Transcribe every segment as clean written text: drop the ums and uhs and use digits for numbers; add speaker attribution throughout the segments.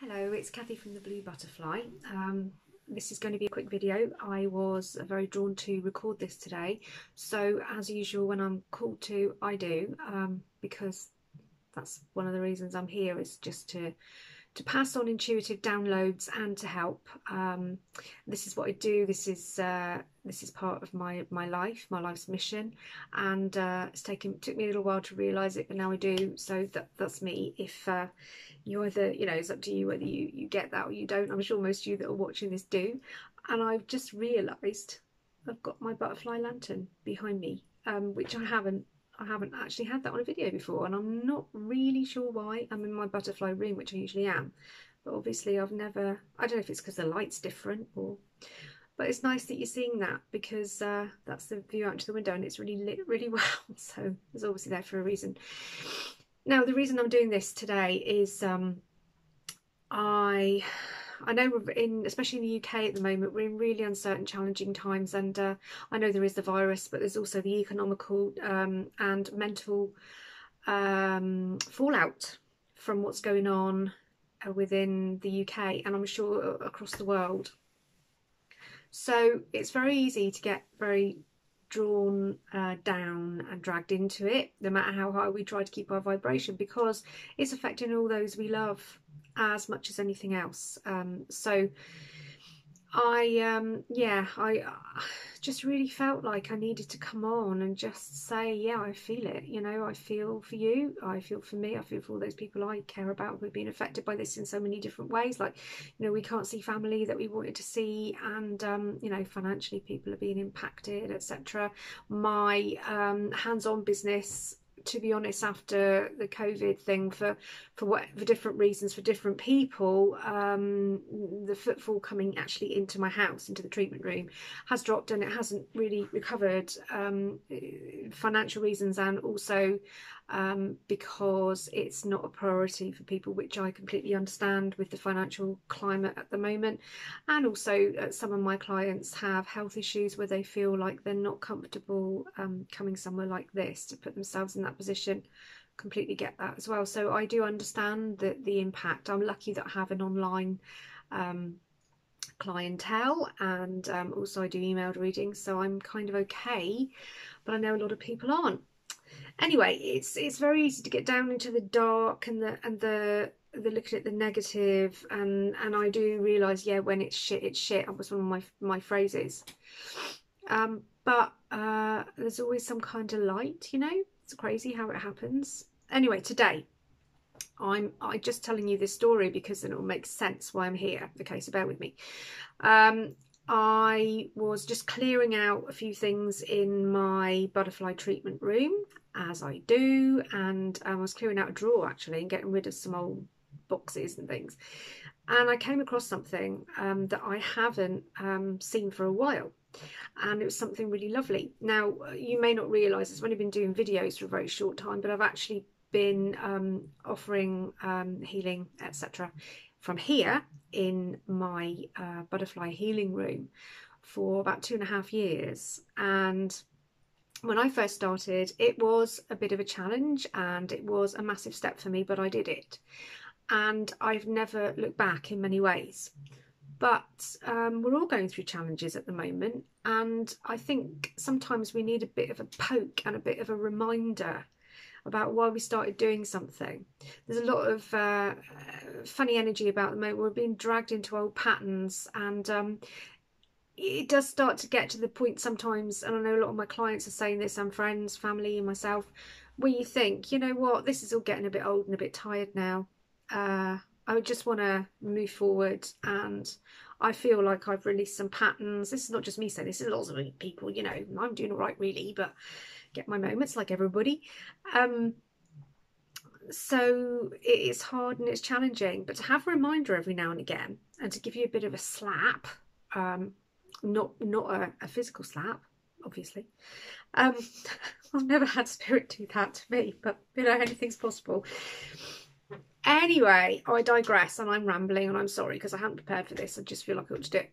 Speaker 1: Hello, it's Kathy from the Blue Butterfly. This is going to be a quick video. I was very drawn to record this today, so as usual when I'm called to I do, because that's one of the reasons I'm here, is just to pass on intuitive downloads and to help. This is what I do. This is part of my life's mission, and it took me a little while to realise it, but now I do. So that's me. If you either, it's up to you whether you get that or you don't. I'm sure most of you that are watching this do. And I've just realised I've got my butterfly lantern behind me, which I haven't actually had that on a video before, and I'm not really sure why. I'm in my butterfly room, which I usually am, but obviously I don't know if it's because the light's different but it's nice that you're seeing that, because that's the view out into the window and it's really lit really well, so it's obviously there for a reason. Now, the reason I'm doing this today is I know especially in the UK at the moment, we're in really uncertain, challenging times, and I know there is the virus, but there's also the economical and mental fallout from what's going on within the UK, and I'm sure across the world. So it's very easy to get very drawn down and dragged into it, no matter how high we try to keep our vibration, because it's affecting all those we love as much as anything else. So I just really felt like I needed to come on and just say, yeah, I feel it. I feel for you, I feel for me, I feel for all those people I care about who've been affected by this in so many different ways. Like, we can't see family that we wanted to see, and financially people are being impacted, etc. My hands-on business, to be honest, after the COVID thing, for different reasons for different people, the footfall coming actually into my house, into the treatment room, has dropped, and it hasn't really recovered, financial reasons, and also because it's not a priority for people, which I completely understand with the financial climate at the moment. And also some of my clients have health issues where they feel like they're not comfortable coming somewhere like this to put themselves in that position. Completely get that as well. So I do understand the impact. I'm lucky that I have an online clientele, and also I do emailed readings, so I'm kind of okay, but I know a lot of people aren't. Anyway, it's very easy to get down into the dark and the looking at the negative, and I do realise, yeah, when it's shit. That was one of my phrases. But there's always some kind of light, It's crazy how it happens. Anyway, today I'm just telling you this story because then it will make sense why I'm here. Okay, so bear with me. I was just clearing out a few things in my butterfly treatment room, as I do, and I was clearing out a drawer actually and getting rid of some old boxes and things, and I came across something that I haven't seen for a while, and it was something really lovely. Now, you may not realise, I've only been doing videos for a very short time, but I've actually been offering healing, etc., from here in my butterfly healing room for about 2.5 years. And when I first started, it was a bit of a challenge and it was a massive step for me, but I did it, and I've never looked back in many ways. But we're all going through challenges at the moment, and I think sometimes we need a bit of a poke and a bit of a reminder about why we started doing something. There's a lot of funny energy about the moment. We're being dragged into old patterns, and it does start to get to the point sometimes, and I know a lot of my clients are saying this, and friends, family, and myself, where you think, you know what, this is all getting a bit old and a bit tired now. I would just want to move forward, and I feel like I've released some patterns. This is not just me saying this, is lots of people, I'm doing all right really, but get my moments like everybody. So it's hard and it's challenging, but to have a reminder every now and again, and to give you a bit of a slap, not a physical slap, obviously. I've never had spirit do that to me, but anything's possible. Anyway, I digress, and I'm rambling, and I'm sorry because I hadn't prepared for this. I just feel like I ought to do it.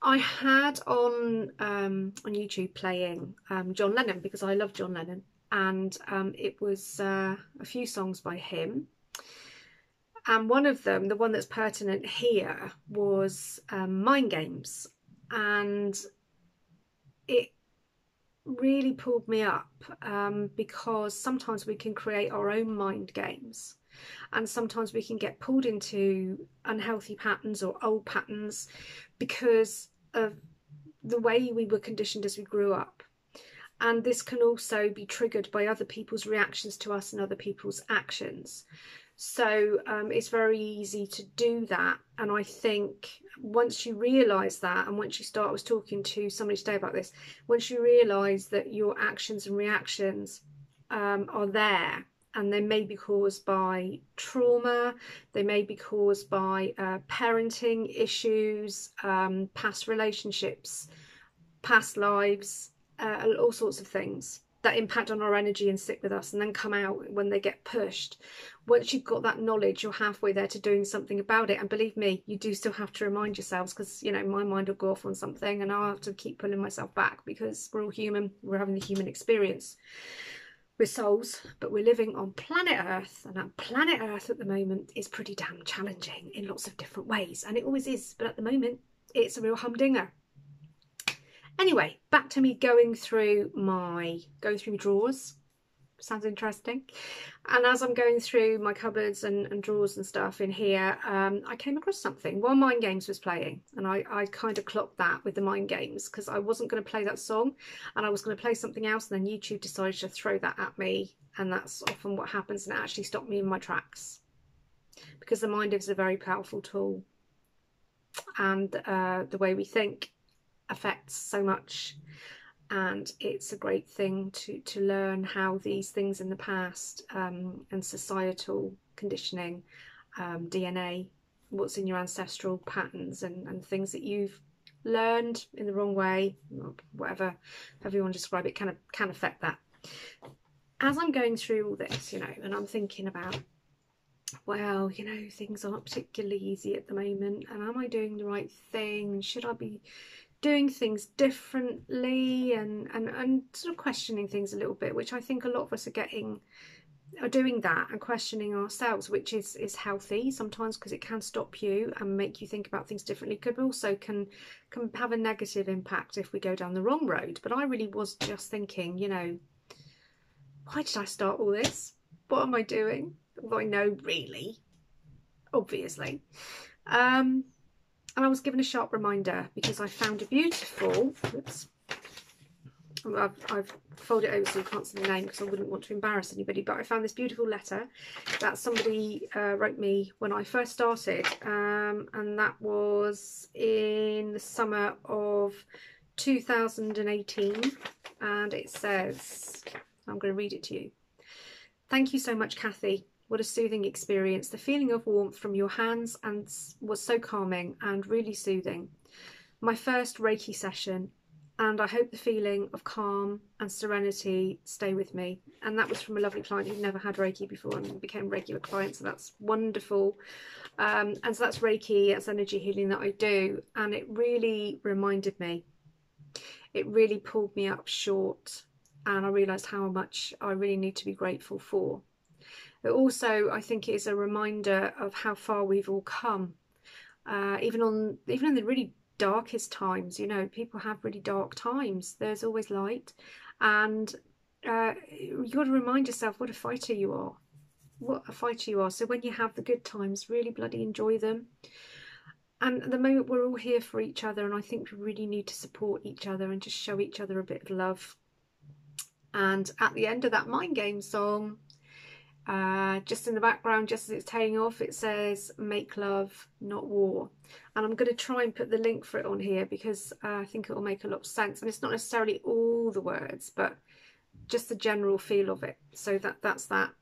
Speaker 1: I had on YouTube playing John Lennon, because I love John Lennon, and it was a few songs by him, And one of them, the one that's pertinent here, was mind games. And it really pulled me up because sometimes we can create our own mind games, and sometimes we can get pulled into unhealthy patterns or old patterns because of the way we were conditioned as we grew up. And this can also be triggered by other people's reactions to us and other people's actions. So it's very easy to do that. And I think once you realise that, and once you start, I was talking to somebody today about this, once you realise that your actions and reactions are there, and they may be caused by trauma, they may be caused by parenting issues, past relationships, past lives, all sorts of things that impact on our energy and sit with us and then come out when they get pushed. Once you've got that knowledge, you're halfway there to doing something about it. And believe me, you do still have to remind yourselves, because, you know, my mind will go off on something and I'll have to keep pulling myself back, because we're all human. We're having the human experience. We're souls, but we're living on planet Earth, and that planet Earth at the moment is pretty damn challenging in lots of different ways, and it always is, but at the moment it's a real humdinger. Anyway, back to me going through my drawers. Sounds interesting. And as I'm going through my cupboards and drawers and stuff in here, I came across something while Mind Games was playing, and I kind of clocked that with the Mind Games, because I wasn't going to play that song and I was going to play something else, and then YouTube decided to throw that at me, and that's often what happens, and it actually stopped me in my tracks, because the mind is a very powerful tool, and the way we think affects so much, and it's a great thing to learn how these things in the past and societal conditioning, DNA, what's in your ancestral patterns, and things that you've learned in the wrong way, whatever, however you want to describe it, can affect that. As I'm going through all this, you know, and I'm thinking about, well, you know, things aren't particularly easy at the moment, and am I doing the right thing? Should I be doing things differently, and sort of questioning things a little bit, which I think a lot of us are doing that, and questioning ourselves, which is healthy sometimes, because it can stop you and make you think about things differently. Could also can have a negative impact if we go down the wrong road. But I really was just thinking, you know, why did I start all this? What am I doing? Although I know, really, obviously. And I was given a sharp reminder, because I found a beautiful, oops, I've folded it over so you can't see the name, because I wouldn't want to embarrass anybody, but I found this beautiful letter that somebody wrote me when I first started, and that was in the summer of 2018, and it says, I'm going to read it to you. Thank you so much, Kathy. What a soothing experience. The feeling of warmth from your hands was so calming and really soothing. My first Reiki session, and I hope the feeling of calm and serenity stay with me. And that was from a lovely client who'd never had Reiki before and became a regular client, so that's wonderful. And so that's Reiki, that's energy healing that I do, and it really reminded me. It really pulled me up short, and I realised how much I really need to be grateful for. But also, I think it is a reminder of how far we've all come. Even in the really darkest times, you know, people have really dark times. There's always light, and you've got to remind yourself what a fighter you are. What a fighter you are. So when you have the good times, really bloody enjoy them. And at the moment, we're all here for each other, and I think we really need to support each other and just show each other a bit of love. And at the end of that Mind Game song, just in the background, just as it's tailing off, it says make love, not war. And I'm going to try and put the link for it on here, because I think it will make a lot of sense, and it's not necessarily all the words, but just the general feel of it. So that's that.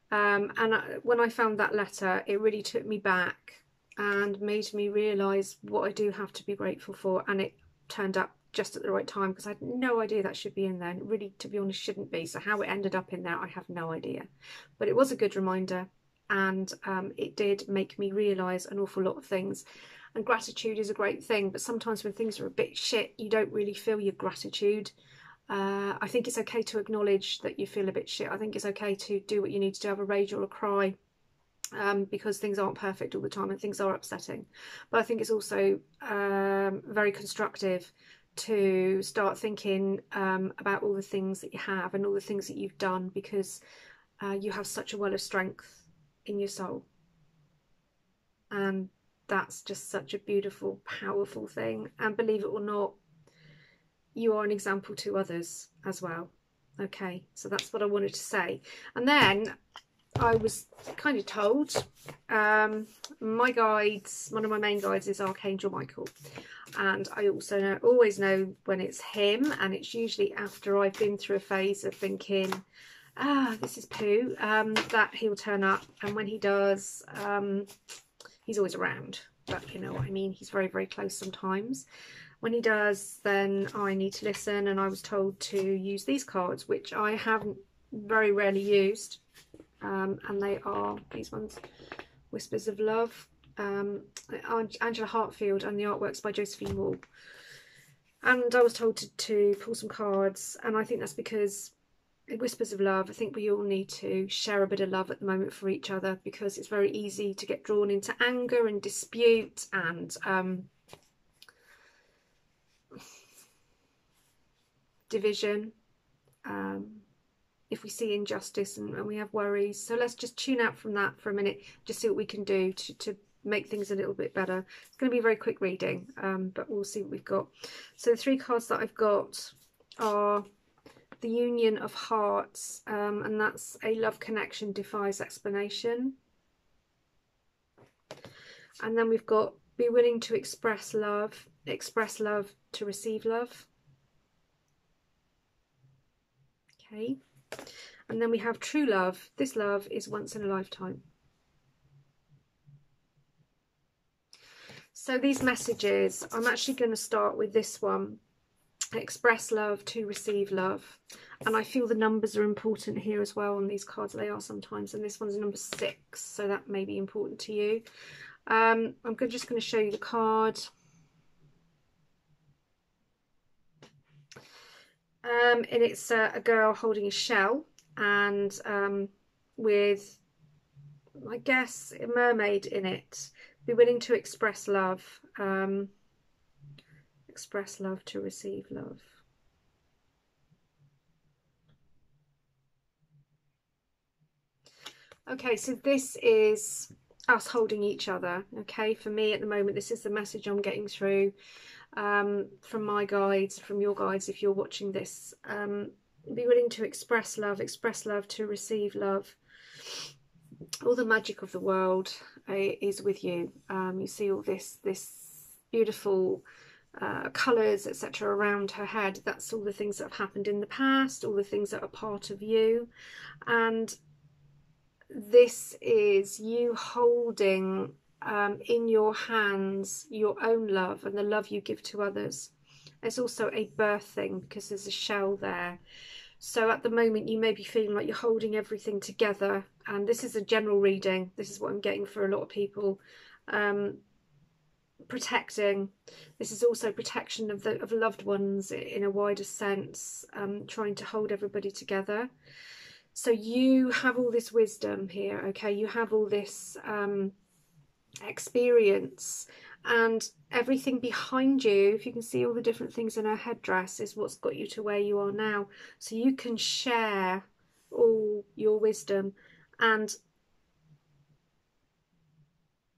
Speaker 1: When I found that letter, it really took me back and made me realise what I do have to be grateful for, and it turned up just at the right time, because I had no idea that should be in there, and it really, to be honest, shouldn't be. So how it ended up in there, I have no idea, but it was a good reminder, and it did make me realise an awful lot of things. And gratitude is a great thing, but sometimes when things are a bit shit, you don't really feel your gratitude. I think it's okay to acknowledge that you feel a bit shit. I think it's okay to do what you need to do, have a rage or a cry, because things aren't perfect all the time and things are upsetting. But I think it's also very constructive to start thinking about all the things that you have and all the things that you've done, because you have such a well of strength in your soul. And that's just such a beautiful, powerful thing. And believe it or not, you are an example to others as well. Okay, so that's what I wanted to say. And then I was kind of told, my guides, one of my main guides is Archangel Michael, and I also always know when it's him, and it's usually after I've been through a phase of thinking, this is poo, that he'll turn up. And when he does, he's always around, but you know what I mean, he's very, very close sometimes. When he does, then I need to listen, and I was told to use these cards, which I haven't very rarely used. And they are these ones, Whispers of Love, Angela Hartfield, and the artwork's by Josephine. And I was told to pull some cards, and I think that's because Whispers of Love, I think we all need to share a bit of love at the moment for each other, because it's very easy to get drawn into anger and dispute and division. If we see injustice and we have worries. So let's just tune out from that for a minute, just see what we can do to make things a little bit better. It's going to be a very quick reading, but we'll see what we've got. So the 3 cards that I've got are the Union of Hearts, and that's a love connection defies explanation. And then we've got be willing to express love to receive love. Okay. And then we have true love. This love is once in a lifetime. So these messages, I'm actually going to start with this one. Express love to receive love. And I feel the numbers are important here as well on these cards. They are sometimes. And this one's number 6. So that may be important to you. I'm just going to show you the card. And it's a girl holding a shell, and with, I guess, a mermaid in it. Be willing to express love. Express love to receive love. Okay, so this is us holding each other. Okay, for me at the moment, this is the message I'm getting through. From my guides, from your guides, if you're watching this, be willing to express love to receive love. All the magic of the world is with you. You see all this beautiful colours, etc. around her head. That's all the things that have happened in the past, all the things that are part of you, and this is you holding in your hands your own love and the love you give to others. It's also a birthing, because there's a shell there. So at the moment you may be feeling like you're holding everything together, and this is a general reading. This is what I'm getting for a lot of people. Protecting. This is also protection of loved ones in a wider sense, trying to hold everybody together. So you have all this wisdom here, okay? You have all this experience, and everything behind you, if you can see all the different things in her headdress, is what's got you to where you are now. So you can share all your wisdom and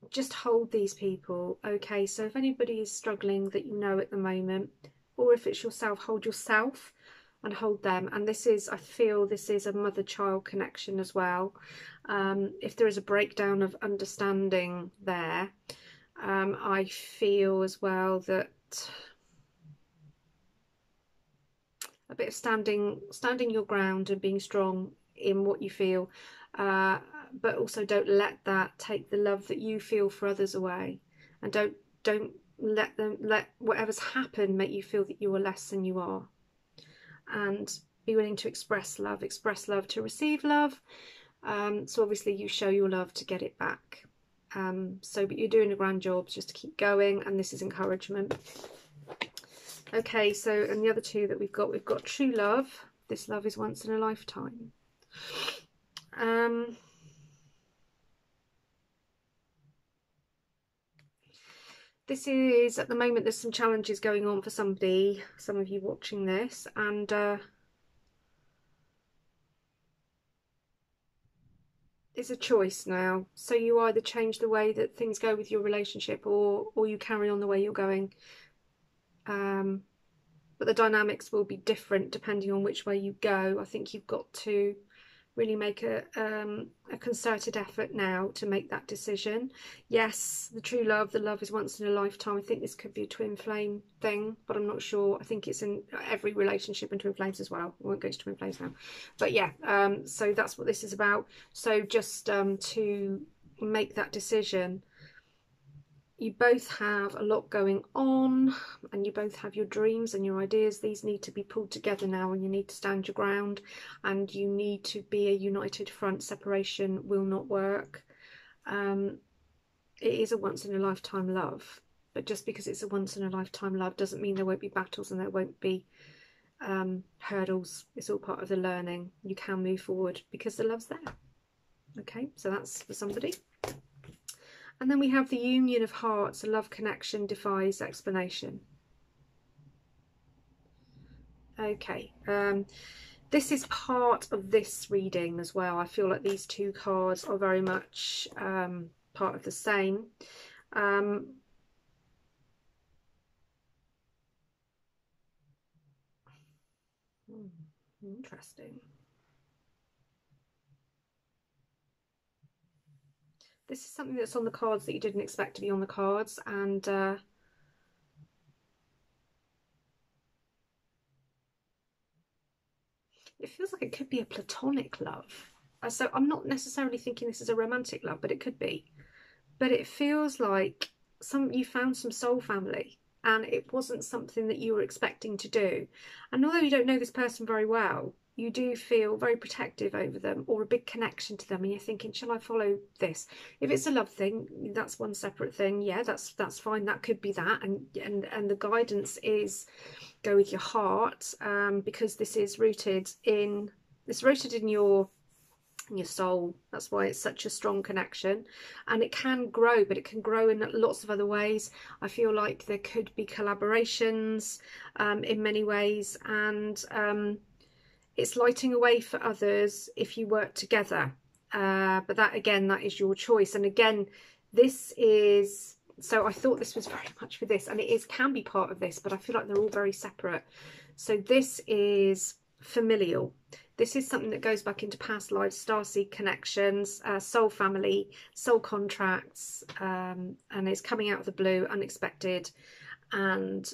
Speaker 1: just hold these people, okay? So if anybody is struggling that you know at the moment, or if it's yourself, hold yourself and hold them. And this is, I feel this is a mother-child connection as well. If there is a breakdown of understanding there, I feel as well that a bit of standing your ground and being strong in what you feel, but also don't let that take the love that you feel for others away, and don't let whatever's happened make you feel that you are less than you are. And be willing to express love to receive love. So obviously you show your love to get it back. But you're doing a grand job, just to keep going, and this is encouragement. Okay, so and the other two that we've got true love. This love is once in a lifetime. This is, at the moment, there's some challenges going on for somebody, some of you watching this, and it's a choice now. So you either change the way that things go with your relationship, or you carry on the way you're going. But the dynamics will be different depending on which way you go. I think you've got to really make a concerted effort now to make that decision. Yes, the true love, the love is once in a lifetime. I think this could be a twin flame thing, but I'm not sure. I think it's in every relationship and twin flames as well. I won't go into twin flames now, but yeah, so that's what this is about. So just to make that decision, you both have a lot going on, and you both have your dreams and your ideas. These need to be pulled together now, and you need to stand your ground, and you need to be a united front. Separation will not work. It is a once in a lifetime love, but just because it's a once in a lifetime love doesn't mean there won't be battles and there won't be hurdles. It's all part of the learning. You can move forward because the love's there. Okay, so that's for somebody. And then we have the union of hearts. A love connection defies explanation. Okay, this is part of this reading as well. I feel like these two cards are very much part of the same. Interesting. This is something that's on the cards that you didn't expect to be on the cards, and it feels like it could be a platonic love. So I'm not necessarily thinking this is a romantic love, but it could be. But it feels like you found some soul family, and it wasn't something that you were expecting to do. And although you don't know this person very well, you do feel very protective over them, or a big connection to them, and you're thinking, shall I follow this? If it's a love thing, that's one separate thing. Yeah, that's fine. That could be that, and the guidance is go with your heart, because this is rooted in your soul. That's why it's such a strong connection, and it can grow, but it can grow in lots of other ways. I feel like there could be collaborations in many ways, and it's lighting a way for others if you work together, but that is your choice. And again, this is, so I thought this was very much for this, and it can be part of this, but I feel like they're all very separate. So this is familial. This is something that goes back into past lives, starseed connections, soul family, soul contracts, and it's coming out of the blue, unexpected, and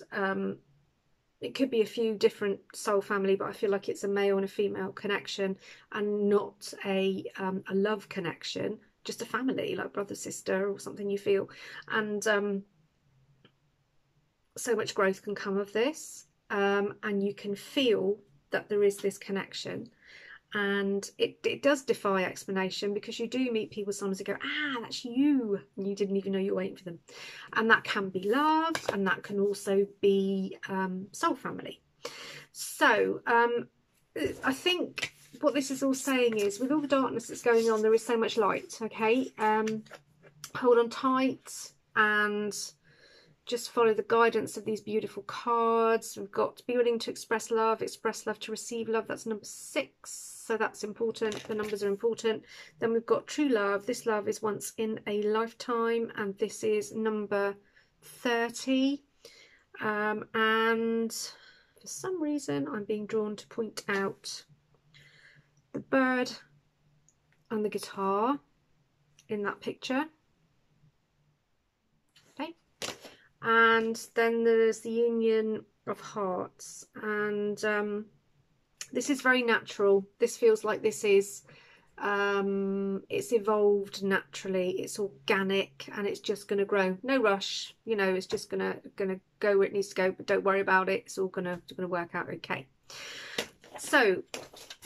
Speaker 1: it could be a few different soul family, but I feel like it's a male and a female connection, and not a love connection, just a family, like brother, sister, or something you feel. And so much growth can come of this, and you can feel that there is this connection, and it does defy explanation, because you do meet people sometimes that go, that's you, and you didn't even know you're waiting for them. And that can be love, and that can also be soul family. So I think what this is all saying is, with all the darkness that's going on, there is so much light. Okay, hold on tight and just follow the guidance of these beautiful cards. We've got to be willing to express love to receive love. That's number 6, so that's important. The numbers are important. Then we've got true love. This love is once in a lifetime, and this is number 30. And for some reason I'm being drawn to point out the bird and the guitar in that picture. Okay, and then there's the union of hearts, and this is very natural. This feels like this is it's evolved naturally, it's organic, and it's just going to grow. No rush, you know, it's just gonna go where it needs to go, but don't worry about it. It's all gonna work out okay. So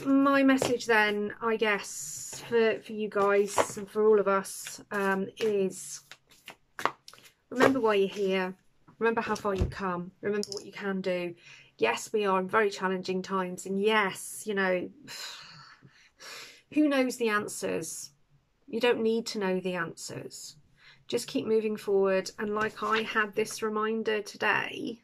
Speaker 1: my message then, I guess, for you guys and for all of us, is remember why you're here. Remember how far you've come. Remember what you can do. Yes, we are in very challenging times, and yes, you know, who knows the answers? You don't need to know the answers. just keep moving forward. And like I had this reminder today,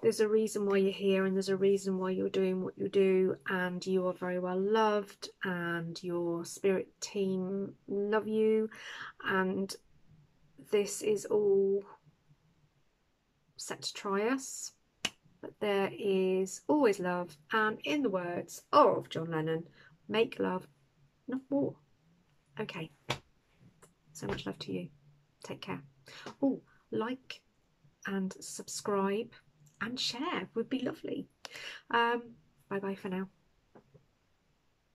Speaker 1: there's a reason why you're here, and there's a reason why you're doing what you do, and you are very well loved, and your spirit team love you, and this is all set to try us, but there is always love, and in the words of John Lennon, make love, not war. Okay, so much love to you. Take care. Oh, like and subscribe and share would be lovely. Bye bye for now.